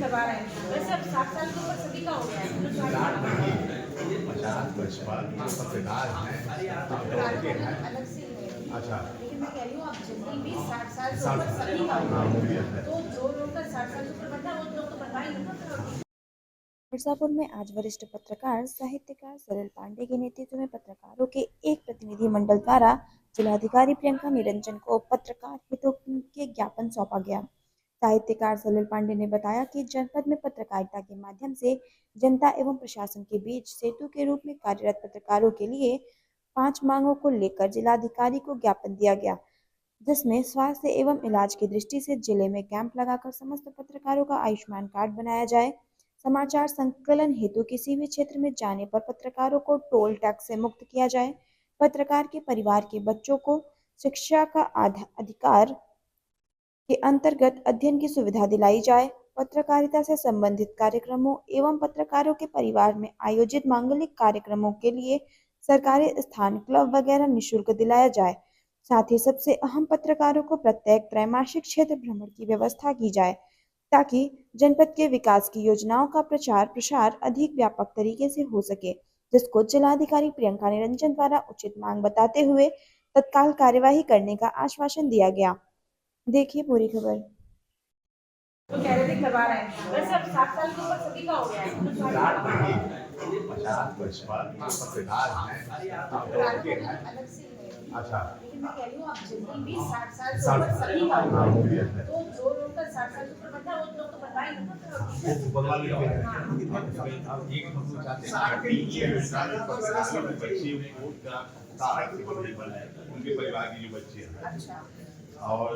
करवा रहे हैं। वैसे अब 60 साल के ऊपर सभी का हो गया है। 50-55 पत्रकार हैं। अलग से है। अच्छा। लेकिन मैं कह रही हूँ अब जनरल भी 60 साल से 60 ऊपर सभी का हाँ, हो वो भी गया है। है। तो जो लोग का 60 साल से ऊपर बनता है वो लोग तो बनवाएंगे ना। मिर्जापुर में आज वरिष्ठ पत्रकार साहित्यकार सलिल पांडे के नेतृत्व में पत्रकारों के एक प्रतिनिधि मंडल द्वारा जिलाधिकारी प्रियंका निरंजन को पत्रकार हितों के ज्ञापन सौंपा गया। साहित्यकार सलिल पांडे ने बताया कि जनपद में पत्रकारिता के माध्यम से जनता एवं प्रशासन के बीच सेतु के रूप में कार्यरत पत्रकारों के लिए 5 मांगों को लेकर जिलाधिकारी को ज्ञापन दिया गया, जिसमें स्वास्थ्य एवं इलाज की दृष्टि से जिले में कैंप लगाकर समस्त पत्रकारों का आयुष्मान कार्ड बनाया जाए। समाचार संकलन हेतु किसी भी क्षेत्र में जाने पर पत्रकारों को टोल टैक्स से मुक्त किया जाए। पत्रकार के परिवार के बच्चों को शिक्षा का अधिकार के अंतर्गत अध्ययन की सुविधा दिलाई जाए। पत्रकारिता से संबंधित कार्यक्रमों एवं पत्रकारों के परिवार में आयोजित मांगलिक कार्यक्रमों के लिए सरकारी स्थान, क्लब वगैरह निःशुल्क दिलाया जाए। साथ ही सबसे अहम पत्रकारों को प्रत्येक त्रैमासिक क्षेत्र भ्रमण की व्यवस्था की जाए, ताकि जनपद के विकास की योजनाओं का प्रचार प्रसार अधिक व्यापक तरीके से हो सके, जिसको जिलाधिकारी प्रियंका निरंजन द्वारा उचित मांग बताते हुए तत्काल कार्यवाही करने का आश्वासन दिया गया। देखिए पूरी खबर। तो कह रहे थे करवा रहे हैं। वैसे अब 60 साल के ऊपर सभी का हो गया है। 50-55 पत्रकार हैं। अलग से है। अच्छा। लेकिन मैं कह रही हूँ अब जनरल भी 60 साल से 60 ऊपर सभी का हो हाँ, वो भी गया है। है। तो जो लोग का 60 साल से ऊपर बनता है वो लोग तो बनवाएंगे ना। वो बनवा लेते हैं। अब एक हम लोग चाहते हैं बच्चे वोट का उनके परिवार के जो बच्चे हैं। अच्छा। और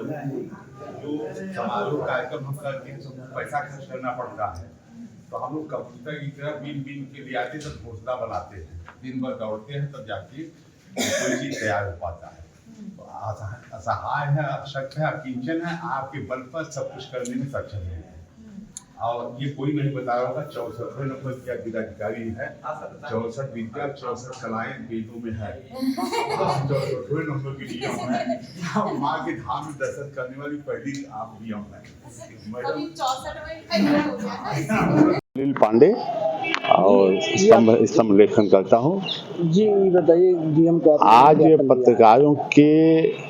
जो समारोह कार्यक्रम हम करते हैं तो पैसा खर्च करना पड़ता है, तो हम लोग कबूतर की तरह बीन के लिए आते तब घोंसला बनाते हैं, दिन भर दौड़ते हैं तब जाके कोई चीज तैयार हो पाता है। तो असहाय है, अशक्त है, अकिंचन है, आपके बल पर सब कुछ करने में सक्षम है। और ये कोई नहीं बता रहा होगा 64वें नंबर की जिलाधिकारी है। 64 विद्या 64 कलाएं वेदों में है। 64वें नंबर की डीएम है। माँ के धाम में दर्शन करने वाली पहली आप डीएम है। अभी 64वें हो गया ना। सलिल पांडे और स्तंभ लेखन करता हूँ। जी बताइए डीएम को आज पत्रकारों के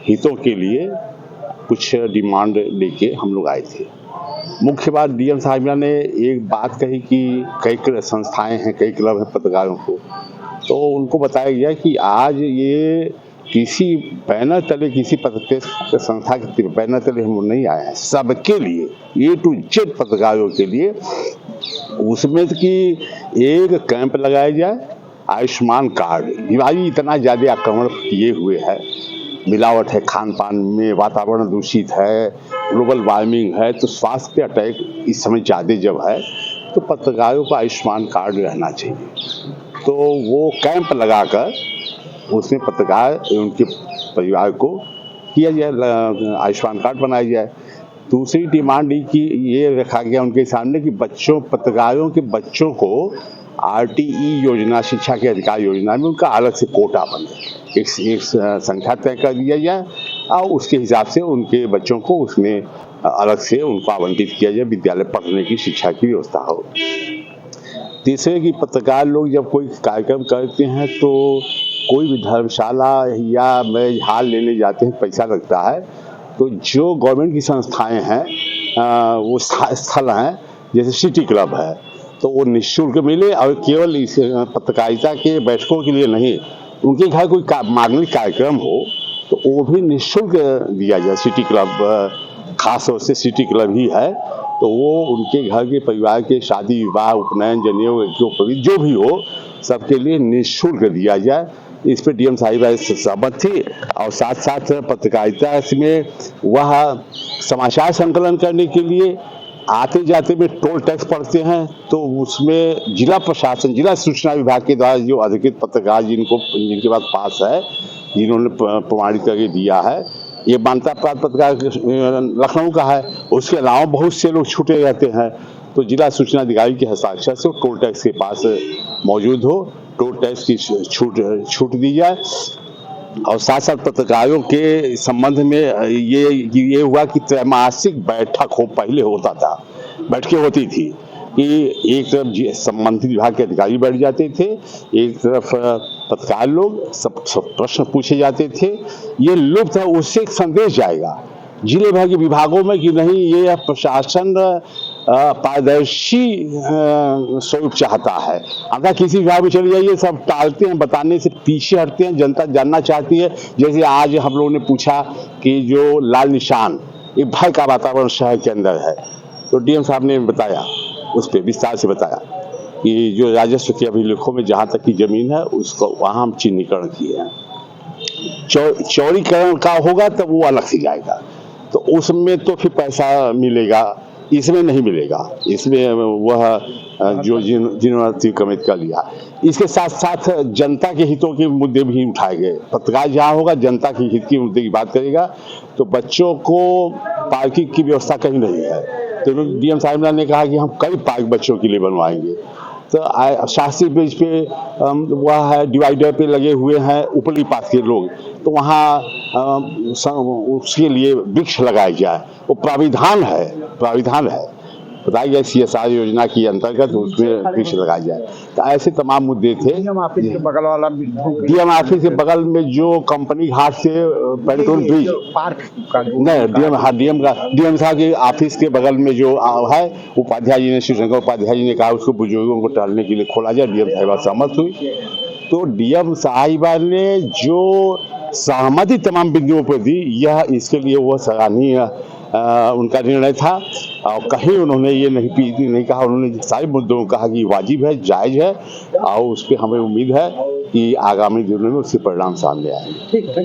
हितों के लिए कुछ डिमांड लेके हम लोग आए थे। मुख्य बात डीएम साहिबा ने एक बात कही कि कई संस्थाएं हैं, कई क्लब हैं पत्रकारों को, तो उनको बताया गया कि आज ये किसी बैनर तले, किसी पत्रकार संस्था के बैनर तले हम लोग नहीं आए हैं, सबके लिए A to Z पत्रकारों के लिए, उसमें कि एक कैंप लगाया जाए, आयुष्मान कार्ड। बीमारी इतना ज़्यादा आक्रमण किए हुए है, मिलावट है खान पान में, वातावरण दूषित है, ग्लोबल वार्मिंग है, तो स्वास्थ्य पे अटैक इस समय ज़्यादा जब है तो पत्रकारों को आयुष्मान कार्ड रहना चाहिए। तो वो कैंप लगाकर उसमें पत्रकार उनके परिवार को किया जाए, आयुष्मान कार्ड बनाया जाए। दूसरी डिमांड ये रखा गया उनके सामने कि पत्रकारों के बच्चों को RTE योजना, शिक्षा के अधिकार योजना में उनका अलग से कोटा बने, एक संख्या तय कर दिया जाए और उसके हिसाब से उनके बच्चों को उसमें अलग से उनको आवंटित किया जाए, विद्यालय पढ़ने की शिक्षा की व्यवस्था हो। तीसरे कि पत्रकार लोग जब कोई कार्यक्रम करते हैं तो कोई भी धर्मशाला या में हाल लेने जाते हैं, पैसा लगता है, तो जो गवर्नमेंट की संस्थाएं हैं वो स्थल हैं, जैसे सिटी क्लब है, तो वो निःशुल्क मिले और केवल इस पत्रकारिता के बैठकों के लिए नहीं, उनके घर कोई मांगलिक कार्यक्रम हो तो वो भी निःशुल्क दिया जाए। सिटी क्लब खास तौर से सिटी क्लब ही है, तो वो उनके घर के परिवार के शादी विवाह, उपनयन, जनेऊ, जो भी हो, सबके लिए निःशुल्क दिया जाए। इस पर डीएम साहिबा सहमत थी और साथ साथ पत्रकारिता में वह समाचार संकलन करने के लिए आते जाते में टोल टैक्स पड़ते हैं, तो उसमें जिला प्रशासन, जिला सूचना विभाग के द्वारा जो अधिकृत पत्रकार जिनके पास पास है, जिन्होंने प्रमाणित करके दिया है, ये मान्यता प्राप्त पत्रकार लखनऊ का है, उसके अलावा बहुत से लोग छूटे रहते हैं, तो जिला सूचना अधिकारी के हस्ताक्षर से टोल टैक्स के पास मौजूद हो, टोल टैक्स की छूट दी जाए। और साथ साथ पत्रकारों के संबंध में ये हुआ कि त्रैमासिक बैठक हो, पहले होता था बैठकें होती थी कि एक तरफ संबंधित विभाग के अधिकारी बैठ जाते थे, एक तरफ पत्रकार लोग सब प्रश्न पूछे जाते थे। ये लुप्त है, उससे एक संदेश जाएगा जिले भर के विभागों में कि नहीं, ये प्रशासन पारदर्शी स्वरूप चाहता है। अगर किसी विभाग में चले जाइए, सब टालते हैं, बताने से पीछे हटते हैं, जनता जानना चाहती है। जैसे आज हम लोगों ने पूछा कि जो लाल निशान, एक भय का वातावरण शहर के अंदर है, तो डीएम साहब ने बताया, उस पर विस्तार से बताया कि जो राजस्व के अभिलेखों में जहाँ तक की जमीन है उसको वहाँ हम चिन्हीकरण किए हैं। चौड़ीकरण का होगा तब वो अलग से जाएगा, तो उसमें तो फिर पैसा मिलेगा, इसमें नहीं मिलेगा। इसमें वह जो जिन्होंने अतिक्रमित कर लिया, इसके साथ साथ जनता के हितों के मुद्दे भी उठाए गए। पत्रकार जहाँ होगा जनता के हित के मुद्दे की बात करेगा, तो बच्चों को पार्किंग की व्यवस्था कहीं नहीं है, तो डीएम साहब ने कहा कि हम कई पार्क बच्चों के लिए बनवाएंगे। तो शास्त्री ब्रिज पे वह है, डिवाइडर पे लगे हुए हैं उपली पास के लोग, तो वहाँ उसके लिए वृक्ष लगाए जाए, वो प्राविधान है बताई गई CSR योजना के अंतर्गत उसमें वृक्ष लगाया जाए। तो ऐसे तमाम मुद्दे थे। डीएम ऑफिस के बगल वाला डीएम ऑफिस के बगल में जो कंपनी घाट से पेंटोन ब्रिज पार्क का नहीं, डीएम साहब के ऑफिस के बगल में जो है, उपाध्याय जी ने, शिवशंकर उपाध्याय जी ने कहा उसको बुजुर्गों को टहलने के लिए खोला जाए। डीएम साहिबा सहमत हुई, तो डीएम साहिबा ने जो सहमति तमाम बिंदुओं पर दी, यह इसके लिए वह सराहनीय उनका निर्णय था। और कहीं उन्होंने ये नहीं कहा, उन्होंने सारे मुद्दों को कहा कि वाजिब है, जायज है, और उस पर हमें उम्मीद है कि आगामी दिनों में उसके परिणाम सामने आएंगे। ठीक है।